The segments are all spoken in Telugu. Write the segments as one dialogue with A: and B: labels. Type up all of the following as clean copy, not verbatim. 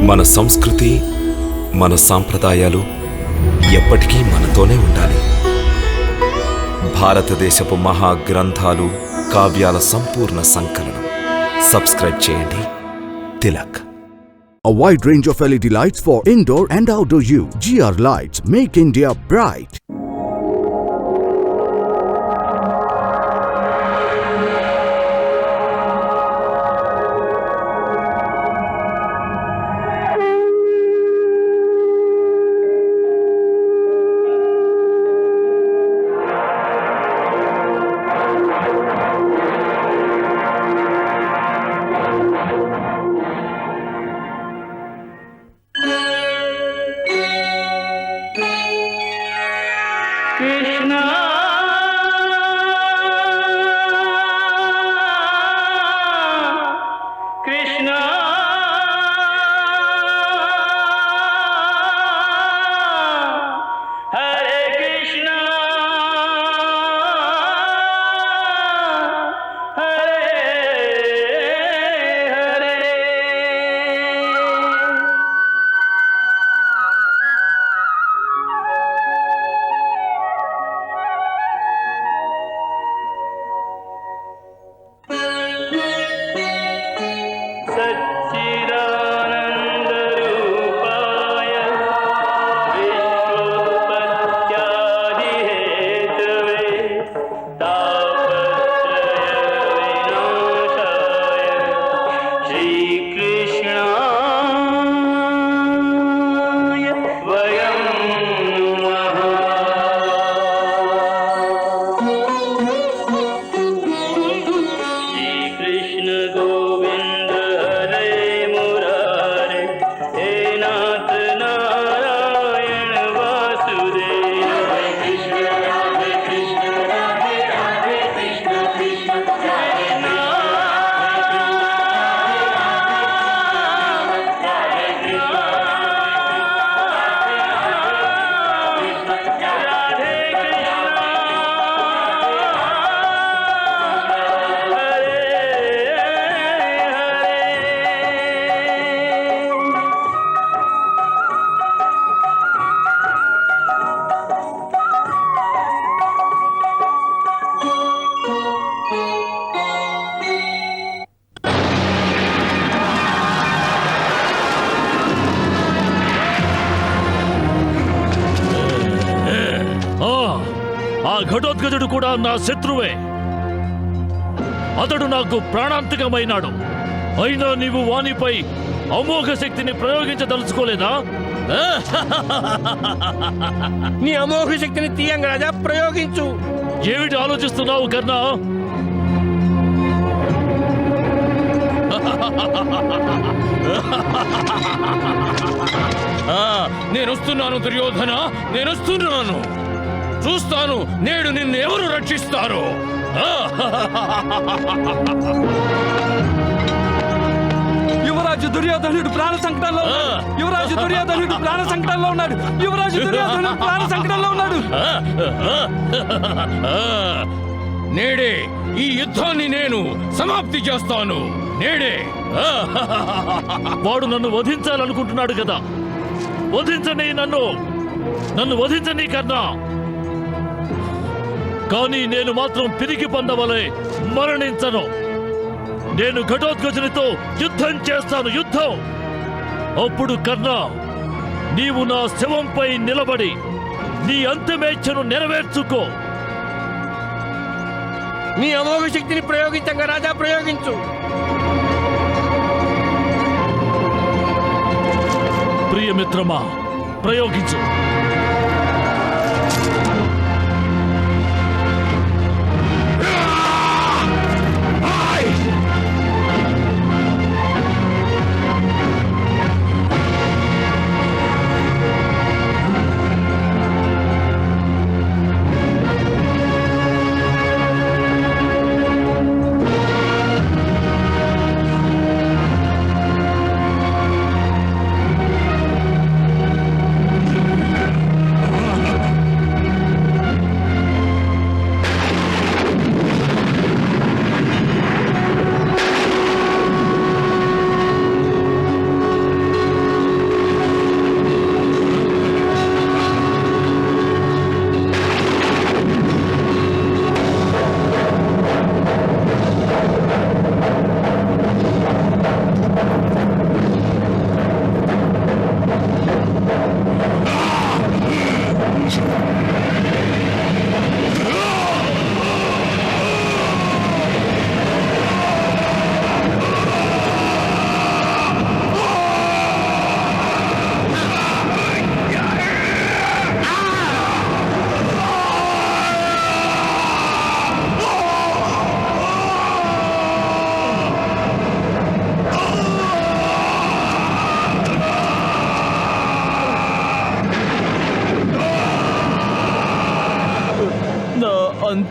A: మన సంస్కృతి మన సాంప్రదాయాలు ఎప్పటికీ మనతోనే ఉండాలి. భారతదేశపు మహా గ్రంథాలు కావ్యాల సంపూర్ణ సంకలనం. సబ్స్క్రైబ్ చేయండి. Tilak.
B: A wide range of LED lights for indoor and outdoor use. GR Lights make India bright.
C: Krishna Krishna Hare Krishna Hare Hare सच्चिदानन्दरूपाय विश्वोत्पत्त्यादिहेतवे तापत्रयविनाशाय श्रीकृष्णाय वयं नमः। श्रीकृष्ण गोविन्द हरे मुरारे हे नाथ नारायण वासुदेव। हरे कृष्ण राधे कृष्ण राधे राधे कृष्ण कृष्ण हरे
D: ఆ ఘటోత్కచుడు కూడా నా శత్రువే. అతడు నాకు ప్రాణాంతకమైనాడు. అయినా నీవు వానిపై అమోఘ శక్తిని ప్రయోగించదలుచుకోలేదా?
E: నీ అమోఘ శక్తిని తీయంగ రాజా, ప్రయోగించు.
D: ఏమిటి ఆలోచిస్తున్నావు కర్ణా?
E: నేనొస్తున్నాను దుర్యోధన, నేనొస్తున్నాను. చూస్తాను నేడు నిన్ను ఎవరు రక్షిస్తారో. యువరాజు దుర్యోధనుడు ప్రాణ సంకటంలో ఉన్నాడు. యువరాజు దుర్యోధనుడు ప్రాణ సంకటంలో ఉన్నాడు. యువరాజు దుర్యోధనుడు ప్రాణ సంకటంలో ఉన్నాడు. నేడే ఈ యుద్ధాన్ని నేను సమాప్తి చేస్తాను. నేడే.
D: వాడు నన్ను వధించాలనుకుంటున్నాడు కదా. వధించని నన్ను వధించని కర్ణా. కానీ నేను మాత్రం పిరికి పొందవలే మరణించను. నేను ఘటోత్కచునితో యుద్ధం చేస్తాను. యుద్ధం. అప్పుడు కర్ణా, నీవు నా శవంపై నిలబడి నీ అంతిమేచ్ఛను నెరవేర్చుకో.
E: నీ అమోఘ శక్తిని ప్రయోగించంగా రాజా, ప్రయోగించు.
D: ప్రియమిత్రమా, ప్రయోగించు.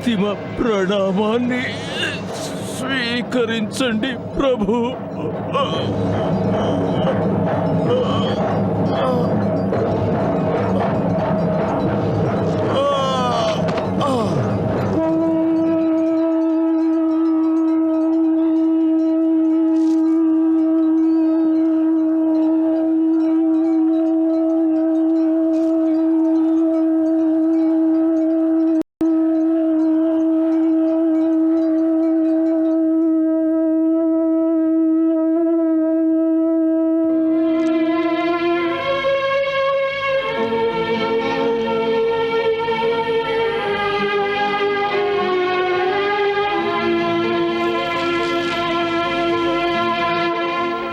F: అంతిమ ప్రణామాన్ని స్వీకరించండి ప్రభు.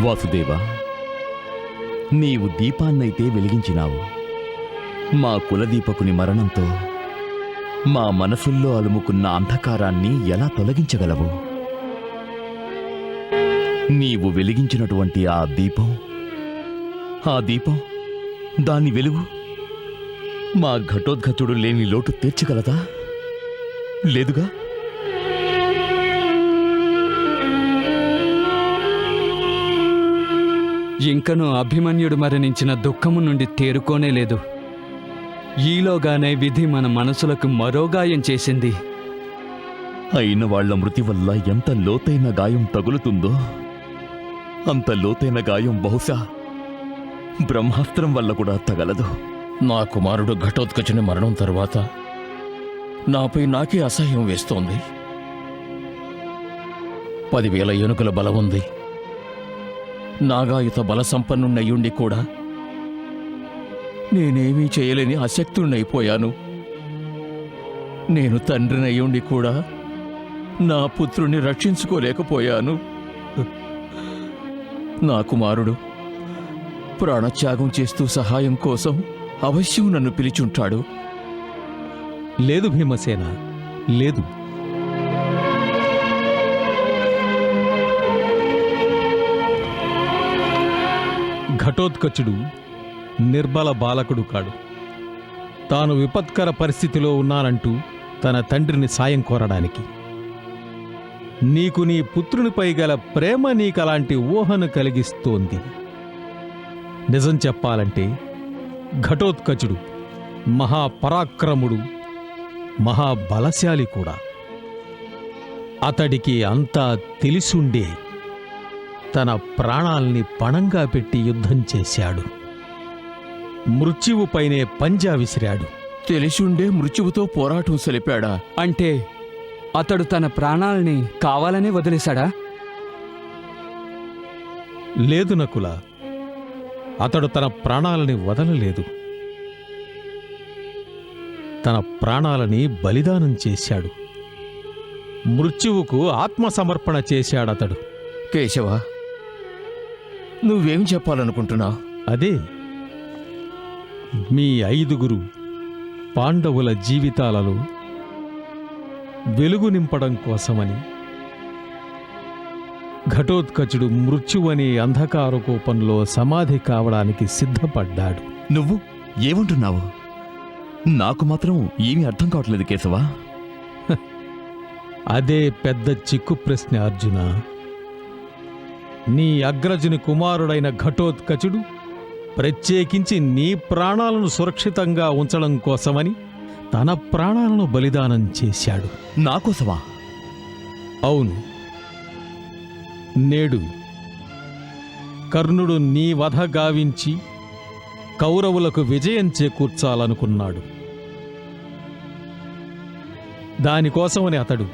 G: వాసుదేవా, నీవు దీపాన్నైతే వెలిగించినావు. మా కులదీపకుని మరణంతో మా మనసుల్లో అలుముకున్న అంధకారాన్ని ఎలా తొలగించగలవు? నీవు వెలిగించినటువంటి ఆ దీపం దాని వెలుగు మా ఘటోద్గతుడు లేని లోటు తీర్చగలదా? లేదుగా.
E: ఇంకనూ అభిమన్యుడు మరణించిన దుఃఖము నుండి తేరుకోనే లేదు. ఈలోగానే విధి మన మనసులకు మరో గాయం చేసింది.
G: అయిన వాళ్ల మృతి వల్ల ఎంత లోతైన గాయం తగులుతుందో అంత లోతైన గాయం బహుశా బ్రహ్మాస్త్రం వల్ల కూడా తగలదు.
F: నా కుమారుడు ఘటోత్కచుని మరణం తరువాత నాపై నాకే అసహ్యం వేస్తోంది. 10,000 ఏనుగుల బలముంది. నాగాయుత బల సంపన్నున్నయ్యుండి కూడా నేనేమీ చేయలేని అశక్తుణ్ణైపోయాను. నేను తండ్రినయ్యుండి కూడా నా పుత్రుణ్ణి రక్షించుకోలేకపోయాను. నా కుమారుడు ప్రాణత్యాగం చేస్తూ సహాయం కోసం అవశ్యం నన్ను పిలిచుంటాడు.
H: లేదు భీమసేన, లేదు. ఘటోత్కచుడు నిర్బల బాలకుడు కాడు. తాను విపత్కర పరిస్థితిలో ఉన్నానంటూ తన తండ్రిని సాయం కోరడానికి. నీకు నీ పుత్రునిపై గల ప్రేమ నీకలాంటి ఊహను కలిగిస్తోంది. నిజం చెప్పాలంటే ఘటోత్కచుడు మహాపరాక్రముడు, మహాబలశాలి కూడా. అతడికి అంతా తెలిసుండే తన ప్రాణాల్ని పణంగా పెట్టి యుద్ధం చేశాడు. మృత్యువుపైనే పంజా విసిరాడు.
F: తెలిసుండే మృత్యువుతో పోరాటం సలిపాడా?
E: అంటే అతడు తన ప్రాణాలని కావాలనే వదిలేశాడా?
H: లేదు నకుల, అతడు తన ప్రాణాలని వదలలేదు. తన ప్రాణాలని బలిదానం చేశాడు. మృత్యువుకు ఆత్మసమర్పణ చేశాడతడు.
F: కేశవ, నువ్వేం చెప్పాలనుకుంటున్నావు?
H: అదే, మీ 5 పాండవుల జీవితాలలో వెలుగు నింపడం కోసమని ఘటోత్కచుడు మృత్యువని అంధకార కోపంలో సమాధి కావడానికి సిద్ధపడ్డాడు.
G: నువ్వు ఏమంటున్నావు? నాకు మాత్రం ఏమీ అర్థం కావట్లేదు కేశవా.
H: అదే పెద్ద చిక్కు ప్రశ్న అర్జున. నీ అగ్రజుని కుమారుడైన ఘటోత్కచుడు ప్రత్యేకించి నీ ప్రాణాలను సురక్షితంగా ఉంచడం కోసమని తన ప్రాణాలను బలిదానం చేశాడు.
G: నాకోసమా?
H: అవును. నేడు కర్ణుడు నీ వధ గావించి కౌరవులకు విజయం చేకూర్చాలనుకున్నాడు. దానికోసమని అతడు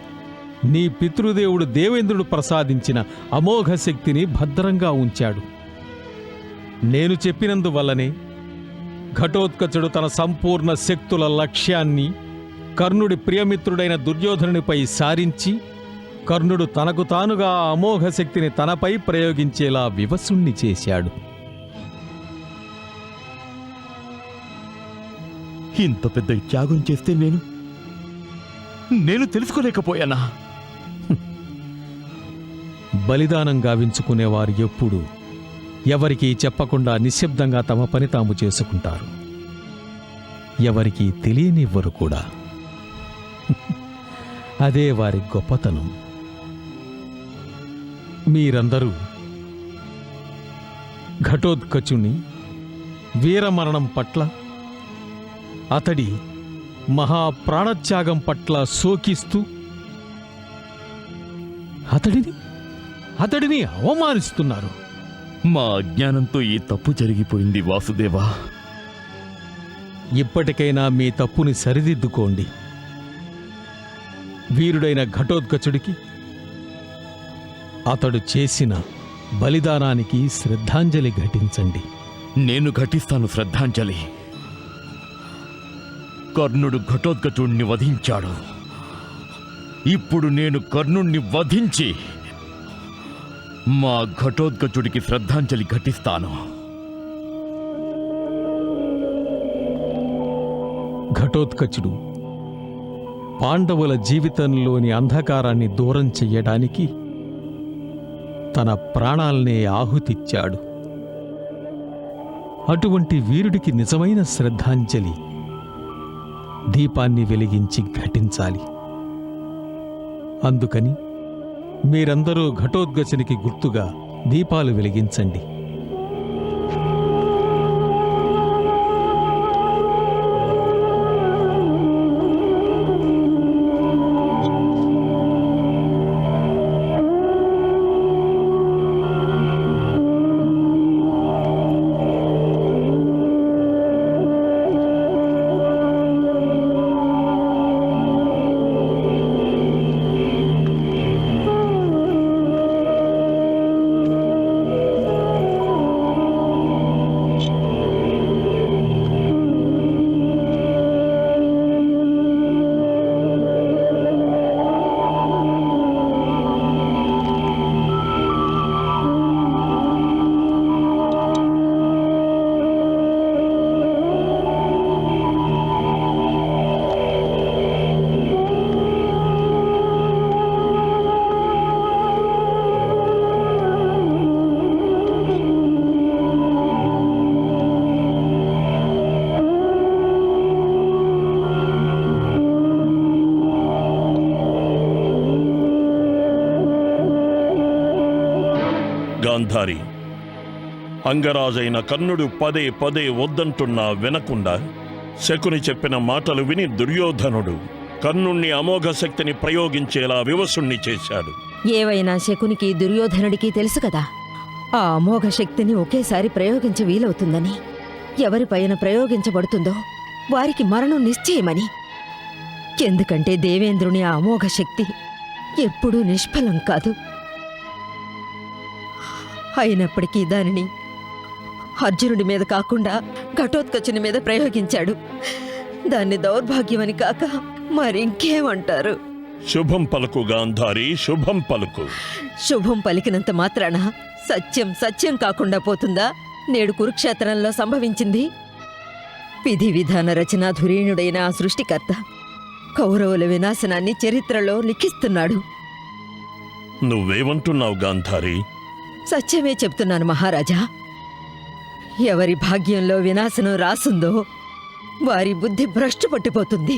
H: నీ పితృదేవుడు దేవేంద్రుడు ప్రసాదించిన అమోఘ శక్తిని భద్రంగా ఉంచాడు. నేను చెప్పినందువల్లనే ఘటోత్కచుడు తన సంపూర్ణ శక్తుల లక్ష్యాన్ని కర్ణుడి ప్రియమిత్రుడైన దుర్యోధనునిపై సారించి కర్ణుడు తనకు తానుగా అమోఘ శక్తిని తనపై ప్రయోగించేలా వివసుణ్ణి చేశాడు.
G: ఇంత పెద్ద త్యాగం చేస్తే నేను తెలుసుకోలేకపోయానా?
H: బలిదానం గావించుకునేవారు ఎప్పుడూ ఎవరికీ చెప్పకుండా నిశ్శబ్దంగా తమ పని తాము చేసుకుంటారు. ఎవరికీ తెలియనివ్వరు కూడా. అదే వారి గొప్పతనం. మీరందరూ ఘటోత్కచుని వీరమరణం పట్ల, అతడి మహాప్రాణత్యాగం పట్ల శోకిస్తూ అతడిని అవమానిస్తున్నారు.
G: మా అజ్ఞానంతో ఈ తప్పు జరిగిపోయింది వాసుదేవా.
H: ఇప్పటికైనా మీ తప్పుని సరిదిద్దుకోండి. వీరుడైన ఘటోత్కచుడికి, అతడు చేసిన బలిదానానికి శ్రద్ధాంజలి ఘటించండి.
G: నేను ఘటిస్తాను శ్రద్ధాంజలి. కర్ణుడు ఘటోత్కచుణ్ణి వధించాడు. ఇప్పుడు నేను కర్ణుణ్ణి వధించి మా ఘటోత్కచుడికి శ్రద్ధాంజలి ఘటిస్తాను.
H: ఘటోత్కచుడు పాండవుల జీవితంలోని అంధకారాన్ని దూరం చెయ్యడానికి తన ప్రాణాల్నే ఆహుతిచ్చాడు. అటువంటి వీరుడికి నిజమైన శ్రద్ధాంజలి దీపాన్ని వెలిగించి ఘటించాలి. అందుకని మీరందరూ ఘటోత్కచునికి గుర్తుగా దీపాలు వెలిగించండి.
I: గాంధారి, అంగరాజైన కర్ణుడు పదే పదే వద్దంటున్నా వినకుండా శకుని చెప్పిన మాటలు విని దుర్యోధనుడు కర్ణుణ్ణి అమోఘ శక్తిని ప్రయోగించేలా వివసుణ్ణి చేశాడు.
J: ఏవైనా శకునికి దుర్యోధనుడికి తెలుసు కదా, ఆ అమోఘ శక్తిని ఒకేసారి ప్రయోగించ వీలవుతుందని. ఎవరిపైన ప్రయోగించబడుతుందో వారికి మరణం నిశ్చయమని. ఎందుకంటే దేవేంద్రుని ఆ అమోఘ శక్తి ఎప్పుడూ నిష్ఫలం కాదు. అయినప్పటికీ దానిని అర్జునుడి మీద కాకుండా ఘటోత్కచుని మీద ప్రయోగించాడు. దాన్ని దౌర్భాగ్యమని కాక మరింకేమంటారు?
I: శుభం పలుకు గాంధారి, శుభం పలుకు.
J: శుభం పలికినంత మాత్రాన సత్యం సత్యం కాకుండా పోతుందా? నేడు కురుక్షేత్రంలో సంభవించింది. విధి విధాన రచన ధురీణుడైన ఆ సృష్టికర్త కౌరవుల వినాశనాన్ని చరిత్రలో లిఖిస్తున్నాడు.
I: నువ్వేమంటున్నావు గాంధారి?
J: సత్యమే చెప్తున్నాను మహారాజా. ఎవరి భాగ్యంలో వినాశనం రాసుందో వారి బుద్ధి భ్రష్టు పట్టిపోతుంది.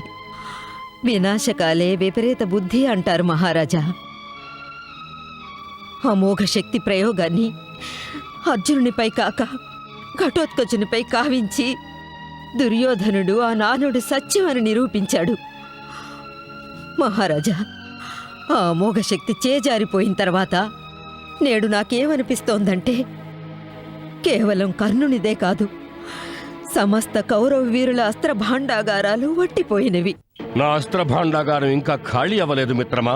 J: వినాశకాలే విపరీత బుద్ధి అంటారు మహారాజా. అమోఘ శక్తి ప్రయోగాన్ని అర్జునునిపై కాక ఘటోత్కచునిపై కావించి దుర్యోధనుడు ఆ నానుడు సత్యమని నిరూపించాడు. మహారాజా, ఆ అమోఘ శక్తి చేజారిపోయిన తర్వాత నేడు నాకేమనిపిస్తోందంటే కేవలం కర్ణునిదే కాదు, సమస్త కౌరవ వీరుల అస్త్ర భాండాగారాలు వట్టిపోయినవి.
K: నా అస్త్ర భాండాగారం ఇంకా ఖాళీ అవ్వలేదు మిత్రమా.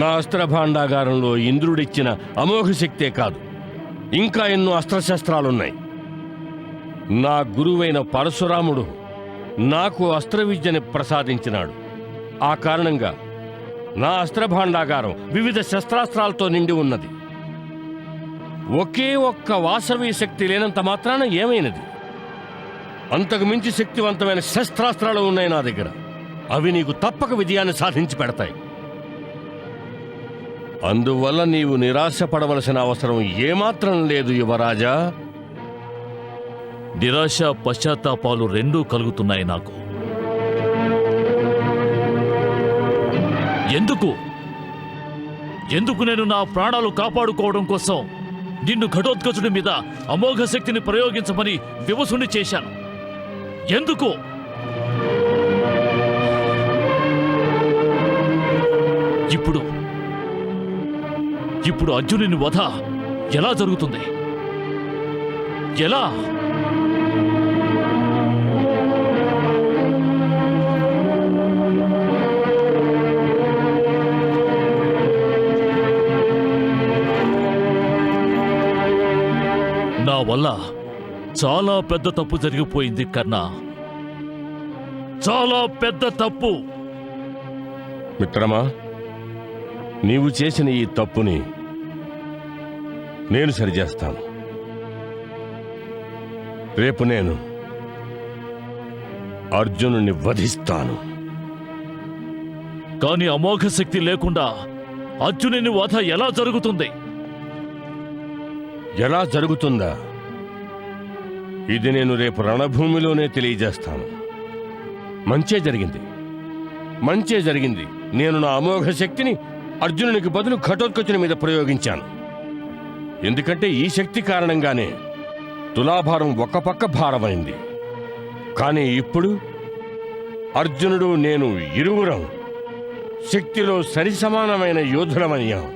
K: నా అస్త్ర భాండాగారంలో ఇంద్రుడిచ్చిన అమోఘ శక్తే కాదు, ఇంకా ఎన్నో అస్త్రశస్త్రాలున్నాయి. నా గురువైన పరశురాముడు నాకు అస్త్ర విద్యని ప్రసాదించినాడు. ఆ కారణంగా నా అస్త్ర భాండాగారం వివిధ శస్త్రాస్త్రాలతో నిండి ఉన్నది. ఒకే ఒక్క వాసవి శక్తి లేనంత మాత్రాన ఏమైనది? అంతకు మించి శక్తివంతమైన శస్త్రాస్త్రాలు ఉన్నాయి నా దగ్గర. అవి నీకు తప్పక విజయాన్ని సాధించి పెడతాయి. అందువల్ల నీవు నిరాశపడవలసిన అవసరం ఏమాత్రం లేదు యువరాజా.
D: నిరాశ పశ్చాత్తాపాలు రెండూ కలుగుతున్నాయి నాకు. ఎందుకు నేను నా ప్రాణాలు కాపాడుకోవడం కోసం నిన్ను ఘటోత్కచుడి మీద అమోఘ శక్తిని ప్రయోగించమని వివసుని చేశాను? ఎందుకు? ఇప్పుడు అర్జునుని వధ ఎలా జరుగుతుంది? ఎలా? నా వల్ల చాలా పెద్ద తప్పు జరిగిపోయింది కర్ణ. చాలా పెద్ద తప్పు.
K: మిత్రమా, నీవు చేసిన ఈ తప్పుని నేను సరిచేస్తాను. రేపు నేను అర్జునుని వధిస్తాను.
D: కానీ అమోఘ శక్తి లేకుండా అర్జునుని వధ ఎలా జరుగుతుంది?
K: ఎలా జరుగుతుందా? ఇది నేను రేపు రణభూమిలోనే తెలియజేస్తాను. మంచే జరిగింది. నేను నా అమోఘ శక్తిని అర్జునునికి బదులు ఘటోత్కచుని మీద ప్రయోగించాను. ఎందుకంటే ఈ శక్తి కారణంగానే తులాభారం ఒక పక్క భారమైంది. కానీ ఇప్పుడు అర్జునుడు నేను ఇరువురం శక్తిలో సరిసమానమైన యోధులమయ్యాం.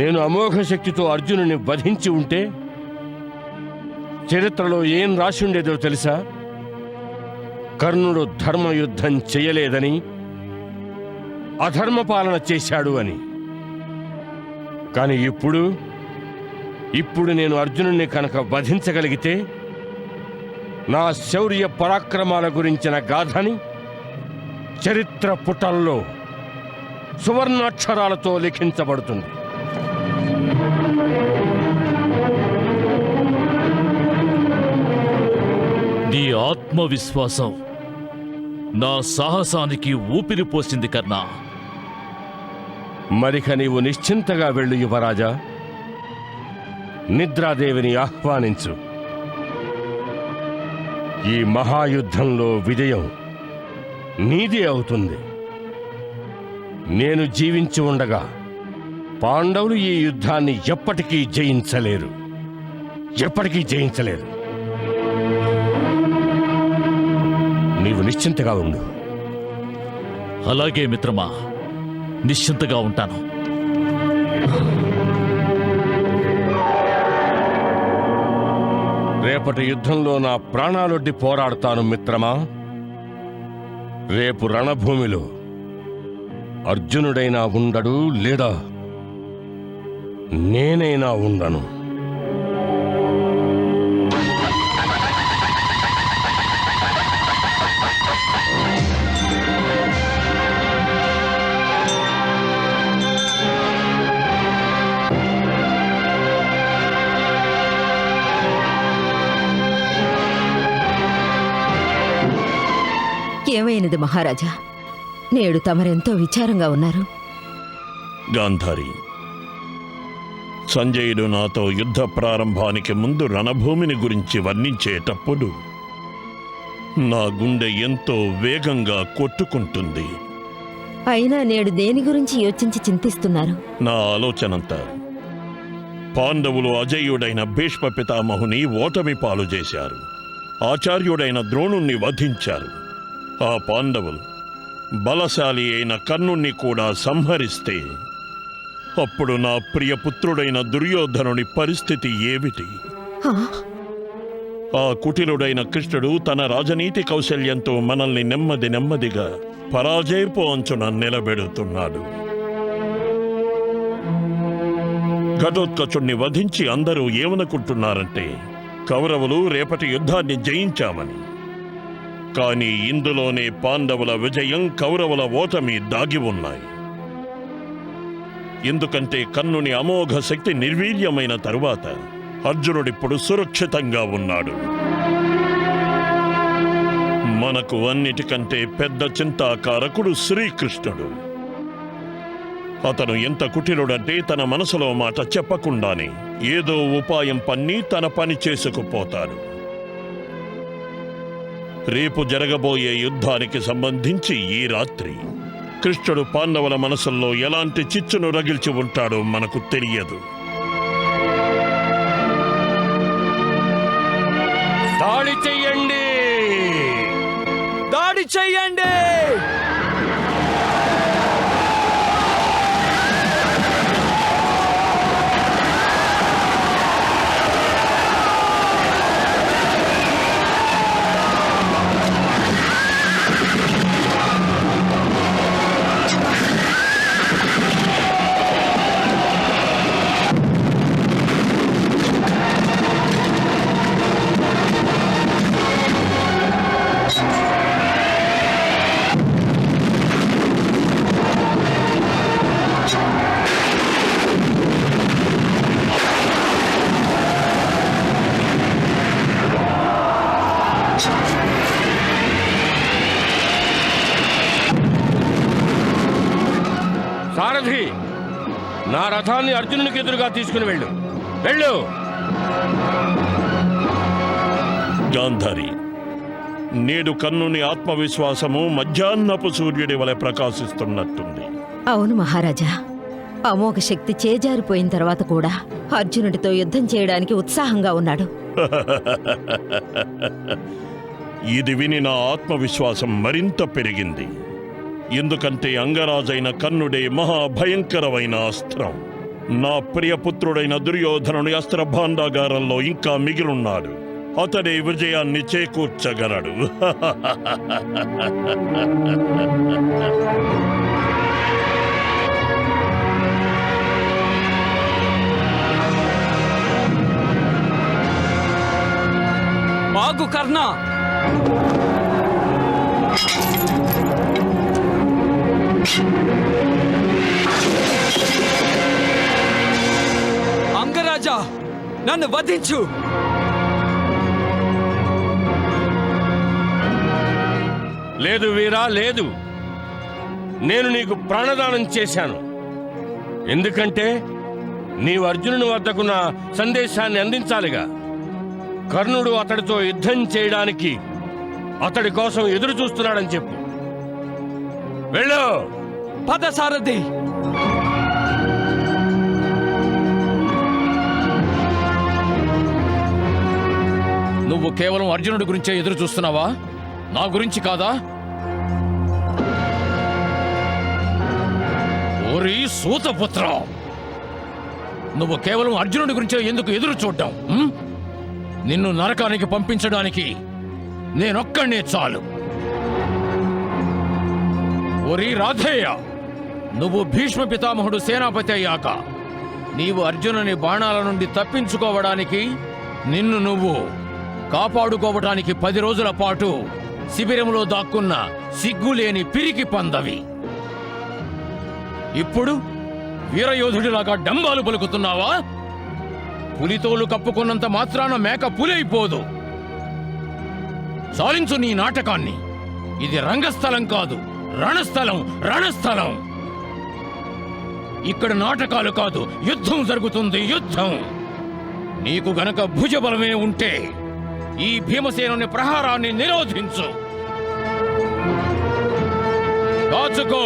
K: నేను అమోఘ శక్తితో అర్జునుని వధించి ఉంటే చరిత్రలో ఏం రాసి ఉండేదో తెలుసా? కర్ణుడు ధర్మయుద్ధం చెయ్యలేదని, అధర్మపాలన చేశాడు అని. కానీ ఇప్పుడు నేను అర్జునుడిని కనుక వధించగలిగితే నా శౌర్య పరాక్రమాల గురించిన గాథని చరిత్ర పుటల్లో సువర్ణాక్షరాలతో లిఖించబడుతుంది.
D: నీ ఆత్మవిశ్వాసం నా సాహసానికి ఊపిరి పోసింది కర్ణ.
K: మరిక నీవు నిశ్చింతగా వెళ్ళు యువరాజా. నిద్రాదేవిని ఆహ్వానించు. ఈ మహాయుద్ధంలో విజయం నీదే అవుతుంది. నేను జీవించి ఉండగా పాండవులు ఈ యుద్ధాన్ని ఎప్పటికీ జయించలేరు. నీవు నిశ్చింతగా ఉండు.
D: అలాగే మిత్రమా, నిశ్చింతగా ఉంటాను.
K: రేపటి యుద్ధంలో నా ప్రాణాలొడ్డి పోరాడతాను మిత్రమా. రేపు రణభూమిలో అర్జునుడైనా ఉండడు, లేదా నేనైనా ఉండను.
J: ఏమైనది మహారాజా? నేడు తమరెంతో విచారంగా ఉన్నారు.
I: గాంధారి, సంజయుడు నాతో యుద్ధ ప్రారంభానికి ముందు రణభూమిని గురించి వర్ణించేటప్పుడు నా గుండె ఎంతో వేగంగా కొట్టుకుంటుంది.
J: అయినా నేడు దేని గురించి యోచించి చింతిస్తున్నారు?
I: నా ఆలోచనంతా పాండవులు అజేయుడైన భీష్మ పితామహుని ఓటమి పాలు చేశారు. ఆచార్యుడైన ద్రోణుణ్ణి వధించారు. ఆ పాండవులు బలశాలి అయిన కర్ణుణ్ణి కూడా సంహరిస్తే అప్పుడు నా ప్రియపుత్రుడైన దుర్యోధనుని పరిస్థితి ఏమిటి? ఆ కుటిలుడైన కృష్ణుడు తన రాజనీతి కౌశల్యంతో మనల్ని నెమ్మదిగా పరాజయపు అంచున నిలబెడుతున్నాడు. ఘటోత్కచుణ్ణి వధించి అందరూ ఏమనుకుంటున్నారంటే కౌరవులు రేపటి యుద్ధాన్ని జయించామని. కానీ ఇందులోనే పాండవుల విజయం, కౌరవుల ఓటమి దాగి ఉన్నాయి. ఎందుకంటే కర్ణుని అమోఘ శక్తి నిర్వీర్యమైన తరువాత అర్జునుడిప్పుడు సురక్షితంగా ఉన్నాడు. మనకు అన్నిటికంటే పెద్ద చింతాకారకుడు శ్రీకృష్ణుడు. అతను ఎంత కుటిలుడంటే తన మనసులో మాట చెప్పకుండానే ఏదో ఉపాయం పన్ని తన పని చేసుకుపోతాడు. రేపు జరగబోయే యుద్ధానికి సంబంధించి ఈ రాత్రి కృష్ణుడు పాండవుల మనసుల్లో ఎలాంటి చిచ్చును రగిల్చి ఉంటాడో మనకు తెలియదు.
K: దాడి చెయ్యండి!
E: దాడి చెయ్యండి!
K: సారథి, నా రథాన్ని అర్జునునికి ఎదురుగా తీసుకుని వెళ్ళు. వెళ్ళు!
I: గాంధారి, నేడు కర్ణుని ఆత్మవిశ్వాసము మధ్యాహ్నపు సూర్యుడి వలె ప్రకాశిస్తున్నట్టుంది.
J: అవును మహారాజా. అమోఘ శక్తి చేజారిపోయిన తర్వాత కూడా అర్జునుడితో యుద్ధం చేయడానికి ఉత్సాహంగా ఉన్నాడు.
I: ఇది విని నా ఆత్మవిశ్వాసం మరింత పెరిగింది. ఎందుకంటే అంగరాజైన కర్ణుడే మహాభయంకరమైన అస్త్రం. నా ప్రియపుత్రుడైన దుర్యోధనుని అస్త్ర భాండాగారంలో ఇంకా మిగిలున్నాడు. అతడే విజయాన్ని చేకూర్చగలడు.
E: ఆగు కర్ణ! అంగరాజా, నన్ను వధించు!
K: లేదు వీరా, లేదు. నేను నీకు ప్రాణదానం చేశాను. ఎందుకంటే నీవు అర్జునుని వద్దకు నా సందేశాన్ని అందించాలిగా. కర్ణుడు అతడితో యుద్ధం చేయడానికి అతడి కోసం ఎదురు చూస్తున్నాడని చెప్పు. వెళ్ళు!
E: పద సారథి!
F: నువ్వు కేవలం అర్జునుడి గురించే ఎదురు చూస్తున్నావా? నా గురించి కాదా? ఓరి సూతపుత్ర, నువ్వు కేవలం అర్జునుడి గురించే ఎందుకు ఎదురు చూడ్డాం? నిన్ను నరకానికి పంపించడానికి నేనొక్కడే చాలు. ఓరి రాధేయ, నువ్వు భీష్మ పితామహుడు సేనాపతి అయ్యాక నీవు అర్జునుని బాణాల నుండి తప్పించుకోవడానికి, నిన్ను నువ్వు కాపాడుకోవటానికి 10 రోజుల పాటు శిబిరంలో దాక్కున్న సిగ్గులేని పిరికి పందవి. ఇప్పుడు వీరయోధుడిలాగా డంబాలు పలుకుతున్నావా? పులితోలు కప్పుకున్నంత మాత్రాన మేక పులైపోదు. చాలించు నీ నాటకాన్ని. ఇది రంగస్థలం కాదు, రణస్థలం. రణస్థలం. ఇక్కడ నాటకాలు కాదు, యుద్ధం జరుగుతుంది. యుద్ధం. నీకు గనక భుజబలమే ఉంటే ఈ భీమసేనుని ప్రహారాన్ని నిరోధించు. కాచుకో.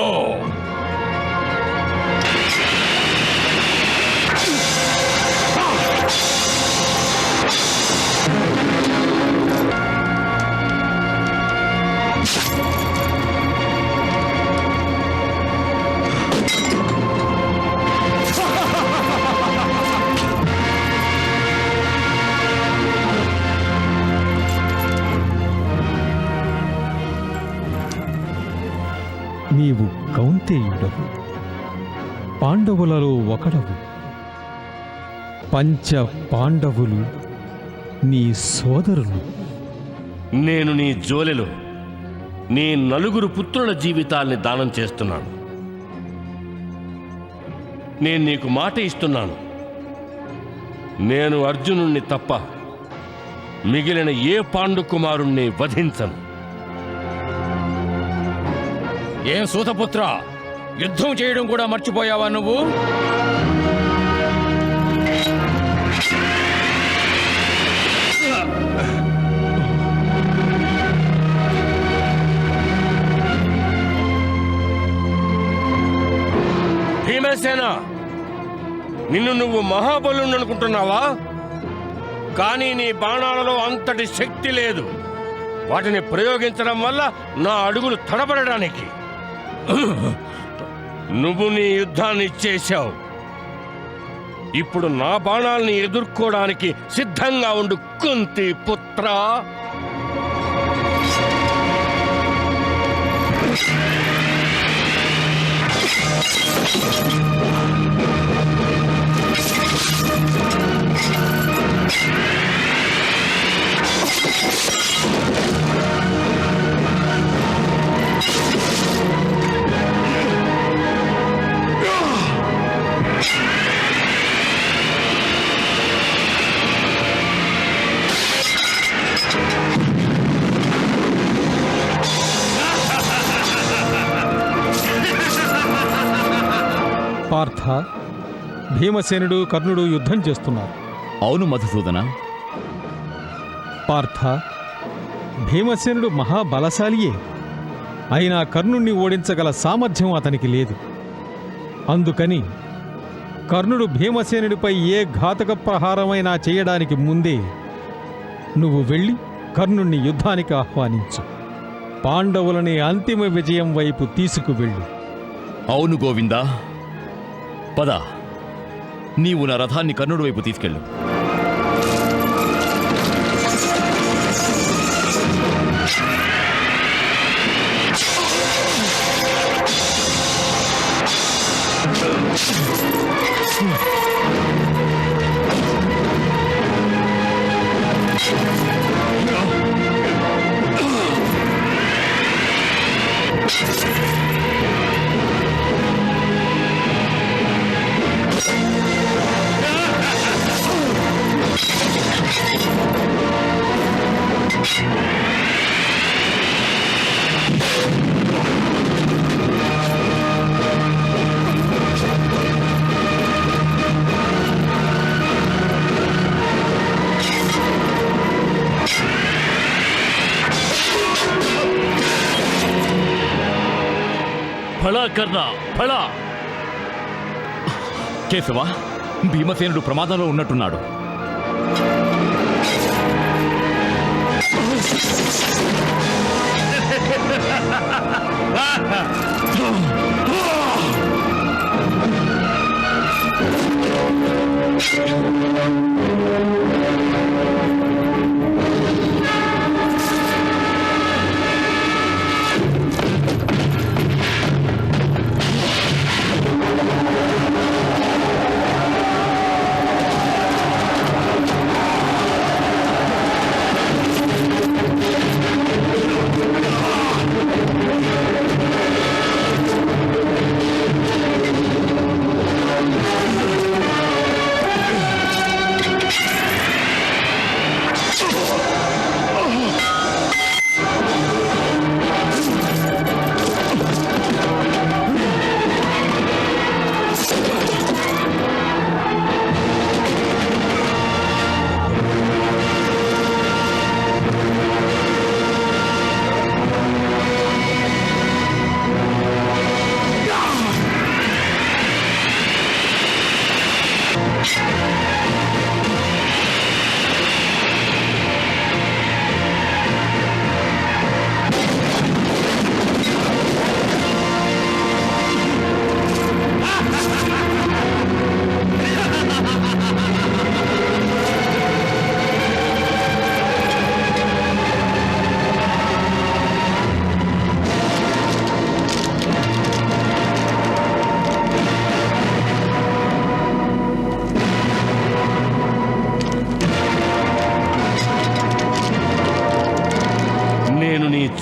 H: నీవు కౌంతేయుడవు, పాండవులలో ఒకడవు. పంచ పాండవులు నీ సోదరులు.
K: నేను నీ జోలెలో నీ 4 పుత్రుల జీవితాల్ని దానం చేస్తున్నాను. నేను నీకు మాట ఇస్తున్నాను. నేను అర్జునుణ్ణి తప్ప మిగిలిన ఏ పాండుకుమారుణ్ణి వధించను.
F: ఏం సూతపుత్ర, యుద్ధం చేయడం కూడా మర్చిపోయావా నువ్వు?
K: నిన్ను నువ్వు మహాబలుని అనుకుంటున్నావా? కానీ నీ బాణాలలో అంతటి శక్తి లేదు. వాటిని ప్రయోగించడం వల్ల నా అడుగులు తడబడడానికి. నువ్వు నీ యుద్ధాన్ని చేశావు. ఇప్పుడు నా బాణాల్ని ఎదుర్కోవడానికి సిద్ధంగా ఉండు కుంతి పుత్ర.
H: పార్థ, భీమసేనుడు కర్ణుడు యుద్ధం చేస్తున్నారు.
G: అవును మధుసూదన.
H: పార్థ, భీమసేనుడు మహాబలశాలియే. అయినా కర్ణుణ్ణి ఓడించగల సామర్థ్యం అతనికి లేదు. అందుకని కర్ణుడు భీమసేనుడిపై ఏ ఘాతక ప్రహారమైనా చేయడానికి ముందే నువ్వు వెళ్ళి కర్ణుణ్ణి యుద్ధానికి ఆహ్వానించు. పాండవులని అంతిమ విజయం వైపు తీసుకువెళ్ళు.
G: అవును గోవిందా. పద, నీవు నా రథాన్ని కర్ణుడి వైపు తీసుకెళ్ళు.
D: ఫళా కర్ణ, ఫళా.
G: కేశవ, భీమసేనుడు ప్రమాదంలో ఉన్నట్టున్నాడు.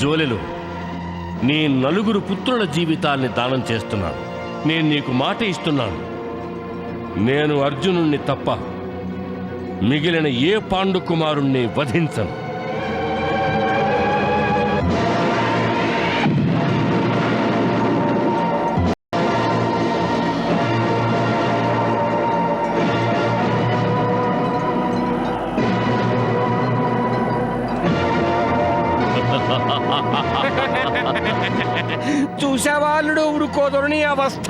K: జోలెలో నీ నలుగురు పుత్రుల జీవితాల్ని దానం చేస్తున్నాను. నేను నీకు మాట ఇస్తున్నాను, నేను అర్జునుణ్ణి తప్ప మిగిలిన ఏ పాండు కుమారుణ్ణి వధించను.
F: చూసావాళ్ళుడు ఉరుకోదరుని అవస్థ.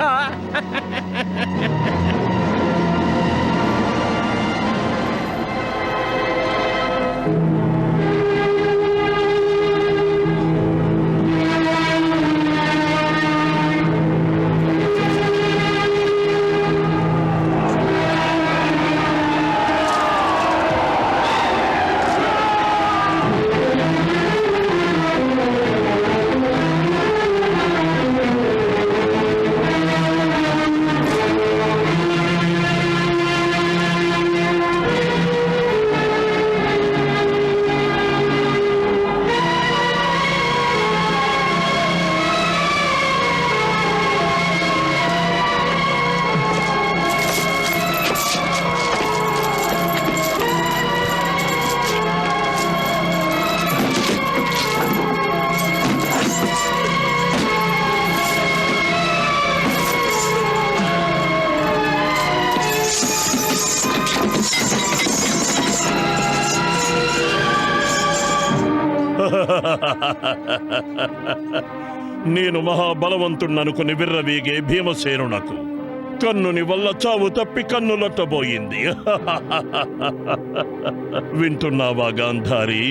I: నేను మహాబలవంతుణ్ణనుకుని విర్రవీగే భీమసేనునకు కన్నుని వల్ల చావు తప్పి కన్నులట్టబోయింది. వింటున్నావా గాంధారి?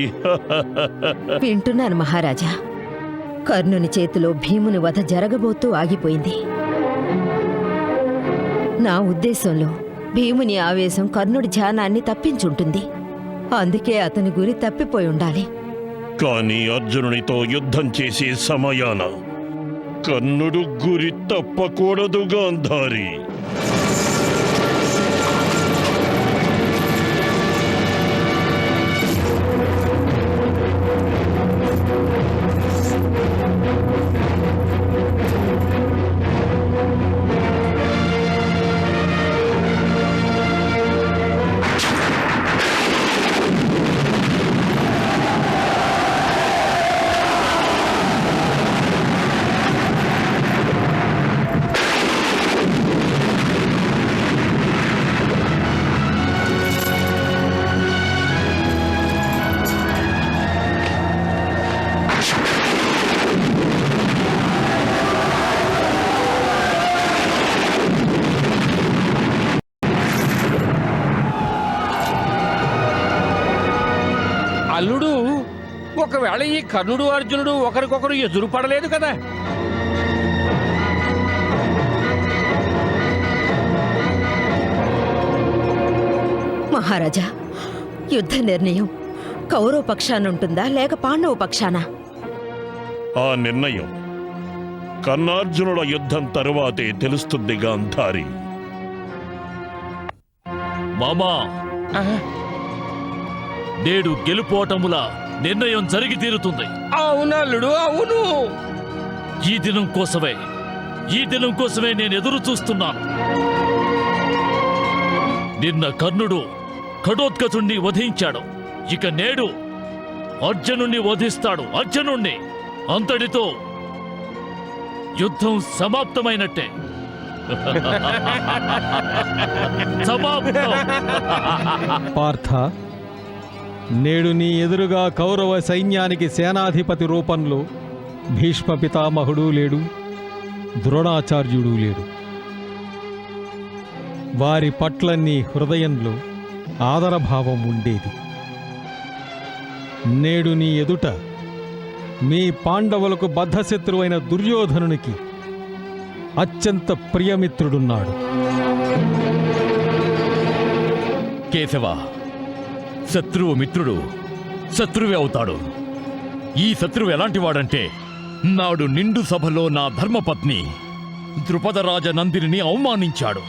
J: వింటున్నాను మహారాజా. కర్ణుని చేతిలో భీముని వధ జరగబోతూ ఆగిపోయింది. నా ఉద్దేశంలో భీముని ఆవేశం కర్ణుడి ధ్యానాన్ని తప్పించుంటుంది. అందుకే అతని గురి తప్పిపోయి ఉండాలి.
I: కానీ అర్జునునితో యుద్ధం చేసే సమయాన కర్ణుడు గురి తప్పకూడదు గాంధారి.
K: అల్లుడు, ఒకవేళ ఈ కర్ణుడు అర్జునుడు ఒకరికొకరు ఎదురుపడలేదు కదా?
J: మహారాజా, యుద్ధ నిర్ణయం కౌరవ పక్షానుంటుందా లేక పాండవ పక్షానా?
I: ఆ నిర్ణయం కర్ణార్జునుల యుద్ధం తరువాతే తెలుస్తుంది గాంధారి.
D: మామా, నేడు గెలుపోటముల నిర్ణయం జరిగి తీరుతుంది.
K: అవునల్లుడు, అవును.
D: ఈ దినం కోసమే నేను ఎదురు చూస్తున్నాను. నిన్న కర్ణుడు ఘటోత్కచుణ్ణి వధించాడు. ఇక నేడు అర్జునుణ్ణి వధిస్తాడు. అర్జునుణ్ణి అంతటితో యుద్ధం సమాప్తమైనట్టే. సమాప్తం.
H: పార్థ, నేడు నీ ఎదురుగా కౌరవ సైన్యానికి సేనాధిపతి రూపంలో భీష్మ పితామహుడు లేడు, ద్రోణాచార్యుడు లేడు. వారి పట్ల నీ హృదయంలో ఆదరభావం ఉండేది. నేడు నీ ఎదుట మీ పాండవులకు బద్ధశత్రువైన దుర్యోధనునికి అత్యంత ప్రియమిత్రుడున్నాడు.
G: కేశవ, శత్రువు మిత్రుడు శత్రువే అవుతాడు. ఈ శత్రువు ఎలాంటి వాడంటే, నాడు నిండు సభలో నా ధర్మపత్ని ద్రుపదరాజ నందిని అవమానించాడు.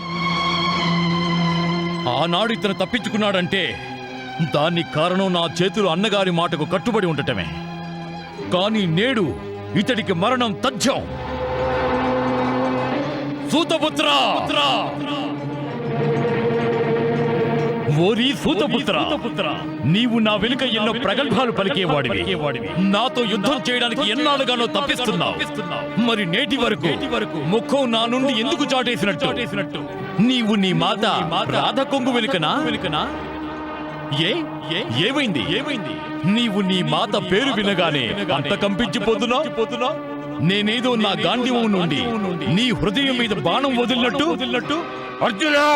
G: ఆనాడు ఇతను తప్పించుకున్నాడంటే దానికి కారణం నా చేతులు అన్నగారి మాటకు కట్టుబడి ఉండటమే. కానీ నేడు ఇతడికి మరణం తథ్యం. సూతపుత్ర, ఓరి సూతపుత్ర, నీవు నా వెనుక ఎన్నో ప్రగల్భాలు పలికేవాడివి. నాతో యుద్ధం చేయడానికి ఎన్నాళ్ళుగానో తప్పిస్తున్నావు. మరి నేటి వరకు ముఖం నా నుండి ఎందుకు చాటేసినట్టు? నీవు నీ మాత రాధ కొంగు వెనుకనా? ఏమైంది? నీవు నీ మాత పేరు వినగానే అంత కంపించిపోతున్నా? నేనేదో నా గాంధీవం నుండి నీ హృదయం మీద బాణం వదిలినట్టు.
K: అర్జునా,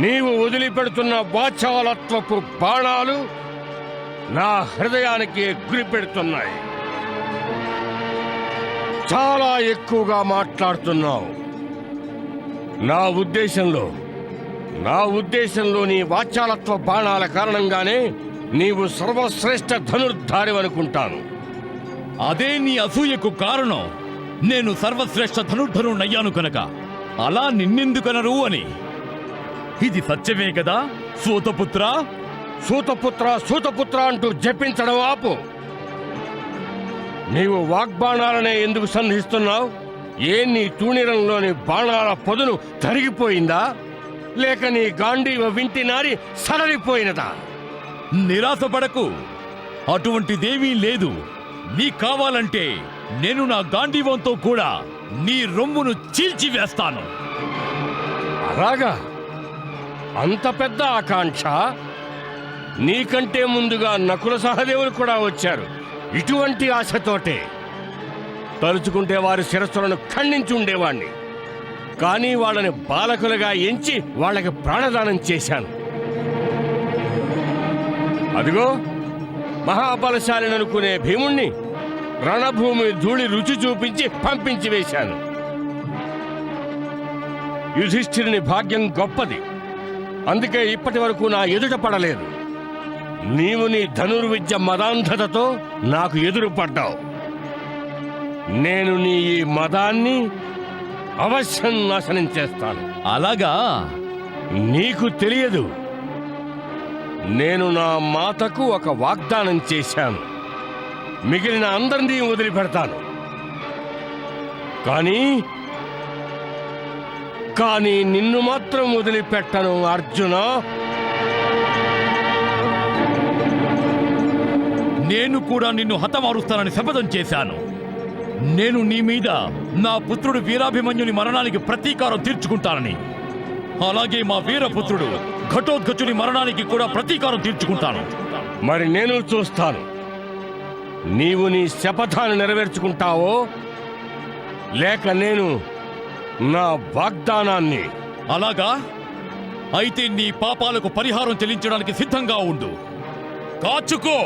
K: నీవు వదిలిపెడుతున్న వాచాలత్వపు బాణాలు నా హృదయానికి గురిపెడుతున్నాయి. చాలా ఎక్కువగా మాట్లాడుతున్నావు. నా ఉద్దేశంలో నీ వాచాలత్వ బాణాల కారణంగానే నీవు సర్వశ్రేష్ఠ ధనుర్ధారివనుకుంటాను.
G: అదే నీ అసూయకు కారణం. నేను సర్వశ్రేష్ఠ ధనుర్ధరుణ్ణయ్యాను కనుక అలా నిన్నెందుకనరు అని. ఇది సత్యమే కదా సూతపుత్ర?
K: సూతపుత్ర అంటూ జపించడం ఆపు. నీవు వాగ్బాణాలనే ఎందుకు సంధిస్తున్నావు? నీ తూణీరంలోని బాణాల పొదును తరిగిపోయిందా? లేక నీ గాంధీవ వింటి నారి సడలిపోయినదా?
G: నిరాశపడకు, అటువంటిదేమీ లేదు. నీ కావాలంటే నేను నా గాంధీవంతో కూడా నీ రొమ్మును చీల్చివేస్తాను.
K: అలాగా? అంత పెద్ద ఆకాంక్ష? నీకంటే ముందుగా నకుల సహదేవులు కూడా వచ్చారు. ఇటువంటి ఆశతోటే తలుచుకుంటే వారి శిరస్సులను ఖండించి ఉండేవాణ్ణి. కానీ వాళ్ళని బాలకులుగా ఎంచి వాళ్ళకి ప్రాణదానం చేశాను. అదిగో మహాబలశాలిని అనుకునే భీముణ్ణి రణభూమి ధూళి రుచి చూపించి పంపించి వేశాను. యుధిష్ఠిరుని భాగ్యం గొప్పది. అందుకే ఇప్పటి వరకు నా ఎదుట పడలేదు. నీవు నీ ధనుర్విద్య మదాంధతతో నాకు ఎదురు పడ్డావు. నేను నీ ఈ మదాన్ని అవశ్యం నాశనం చేస్తాను.
G: అలాగా?
K: నీకు తెలియదు. నేను నా మాతకు ఒక వాగ్దానం చేశాను. మిగిలిన అందరినీ వదిలిపెడతాను. కానీ నిన్ను మాత్రం వదిలిపెట్టను అర్జున.
G: నేను కూడా నిన్ను హతమారుస్తానని శపథం చేశాను. నేను నీ మీద నా పుత్రుడు వీరాభిమన్యుని మరణానికి ప్రతీకారం తీర్చుకుంటానని, అలాగే మా వీరపుత్రుడు ఘటోత్కచుని మరణానికి కూడా ప్రతీకారం తీర్చుకుంటాను.
K: మరి నేను చూస్తాను, నీవు నీ శపథాన్ని నెరవేర్చుకుంటావో లేక నేను నా వాగ్దానాన్ని.
G: అలాగా? అయితే నీ పాపాలకు పరిహారం చెల్లించడానికి సిద్ధంగా ఉండు. కాచుకో.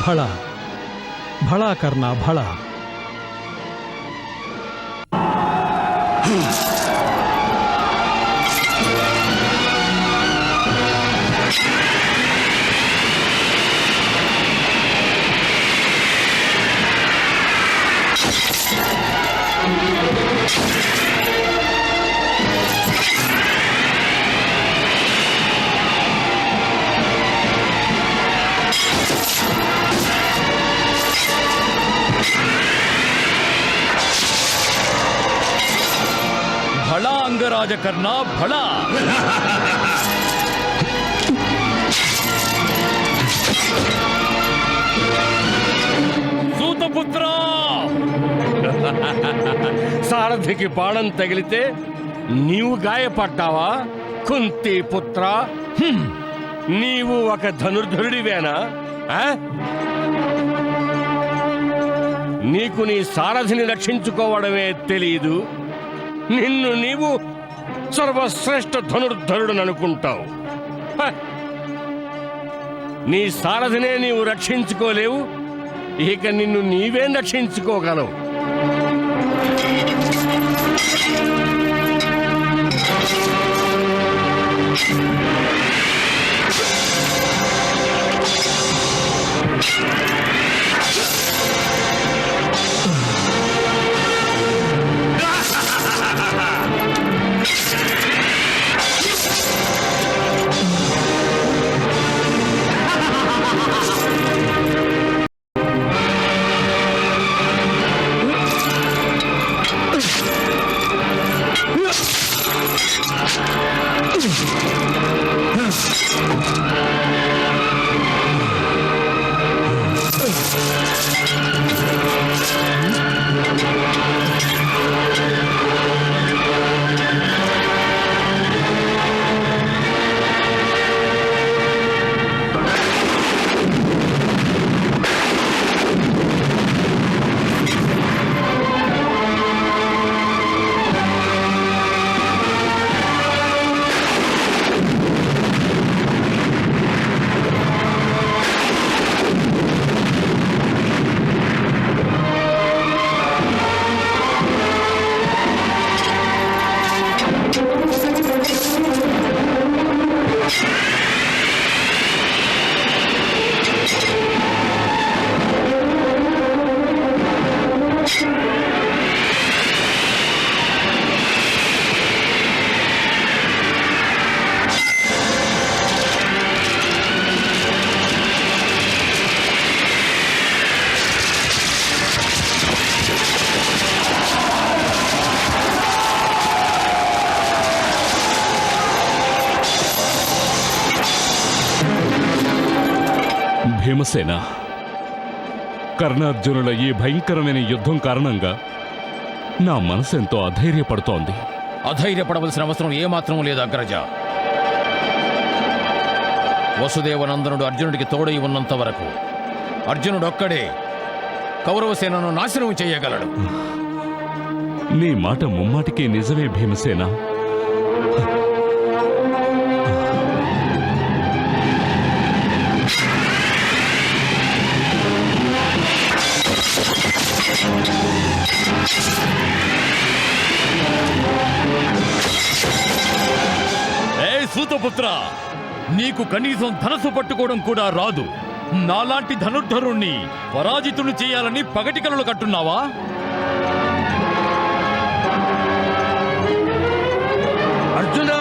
H: భళ భళ కర్ణ భళ.
G: భళా అంగరాజ కర్ణ భళా. సూతపుత్ర,
K: సారథికి బాణం తగిలితే నీవు గాయపడ్డావా? కుంతి పుత్ర, నీవు ఒక ధనుర్ధరుడివేనా? నీకు నీ సారథిని రక్షించుకోవడమే తెలీదు. నిన్ను నీవు సర్వశ్రేష్ఠ ధనుర్ధరుడని అనుకుంటావు. నీ సారథినే నీవు రక్షించుకోలేవు, ఇక నిన్ను నీవేం రక్షించుకోగలవు?
G: భీమసేన, కర్ణార్జునుల ఈ భయంకరమైన యుద్ధం కారణంగా నా మనసు ఎంతో అధైర్యపడుతోంది.
F: అధైర్యపడవలసిన అవసరం ఏమాత్రం లేదు అగ్రజ. వసుదేవనందనుడు అర్జునుడికి తోడై ఉన్నంత వరకు అర్జునుడొక్కడే కౌరవసేనను నాశనం చేయగలడు.
G: నీ మాట ముమ్మాటికి నిజమే భీమసేన.
D: సూతపుత్ర, నీకు కనీసం ధనస్సు పట్టుకోవడం కూడా రాదు. నాలాంటి ధనుర్ధరుణ్ణి పరాజితులు చేయాలని పగటి కలలు కట్టున్నావా?
F: అర్జునా!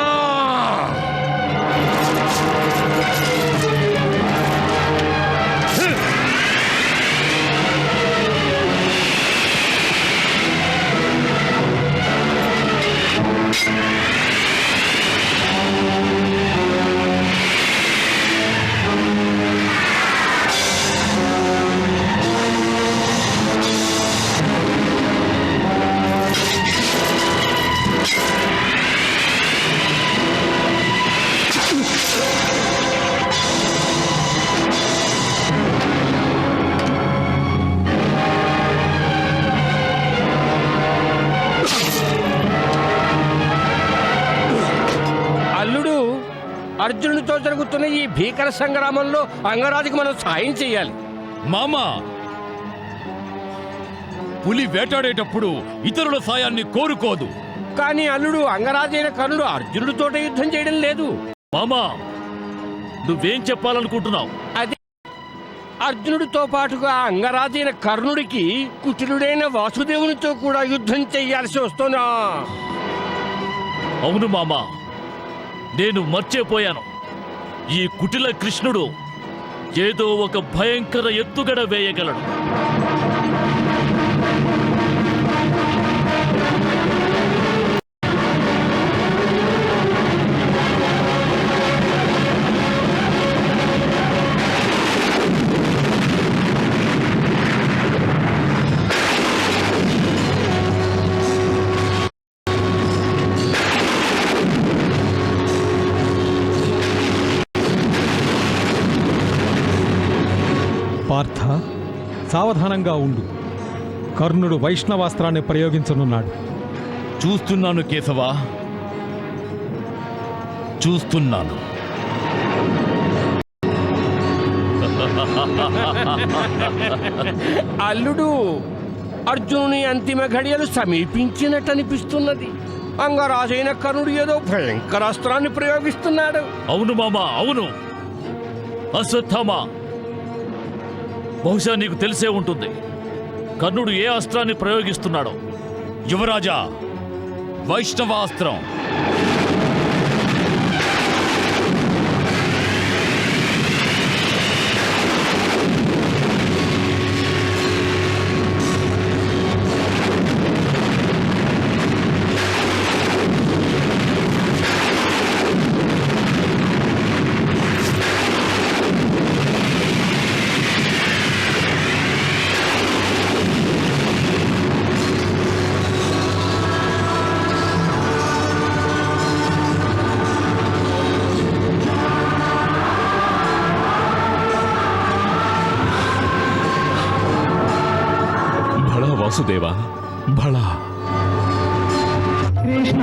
F: అర్జునుడితో జరుగుతున్న ఈ భీకర సంగ్రామంలో అంగరాజుకు మనం సాయం చేయాలి.
D: మామా, పులి వేటాడేటప్పుడు ఇతరుల సాయాన్ని కోరుకోదు.
F: కానీ అల్లుడు, అంగరాజైన కర్ణుడు అర్జునుడితో యుద్ధం చేయడం లేదు.
D: మామా, నువ్వేం చెప్పాలనుకుంటున్నావు?
F: అదే, అర్జునుడితో పాటుగా అంగరాజైన కర్ణుడికి కుటిలుడైన వాసుదేవునితో కూడా యుద్ధం చెయ్యాల్సి వస్తున్నా.
D: అవును మామా, నేను మర్చిపోయాను. ఈ కుటిల కృష్ణుడు ఏదో ఒక భయంకర ఎత్తుగడ వేయగలడు.
H: పార్థ, సావధానంగా ఉండు. కర్ణుడు వైష్ణవాస్త్రాన్ని ప్రయోగించనున్నాడు.
D: చూస్తున్నాను కేశవ, చూస్తున్నాను.
F: అల్లుడు, అర్జునుని అంతిమ ఘడియలు సమీపించినట్టు అనిపిస్తున్నది. అంగరాజైన కర్ణుడు ఏదో భయంకరాస్త్రాన్ని ప్రయోగిస్తున్నాడు.
D: అవును మామా, అవును. అశ్వత్థామా, బహుశా నీకు తెలిసే ఉంటుంది కర్ణుడు ఏ అస్త్రాన్ని ప్రయోగిస్తున్నాడో.
G: యువరాజా, వైష్ణవాస్త్రం.
A: వాసుదేవా, భళా.
C: కృష్ణ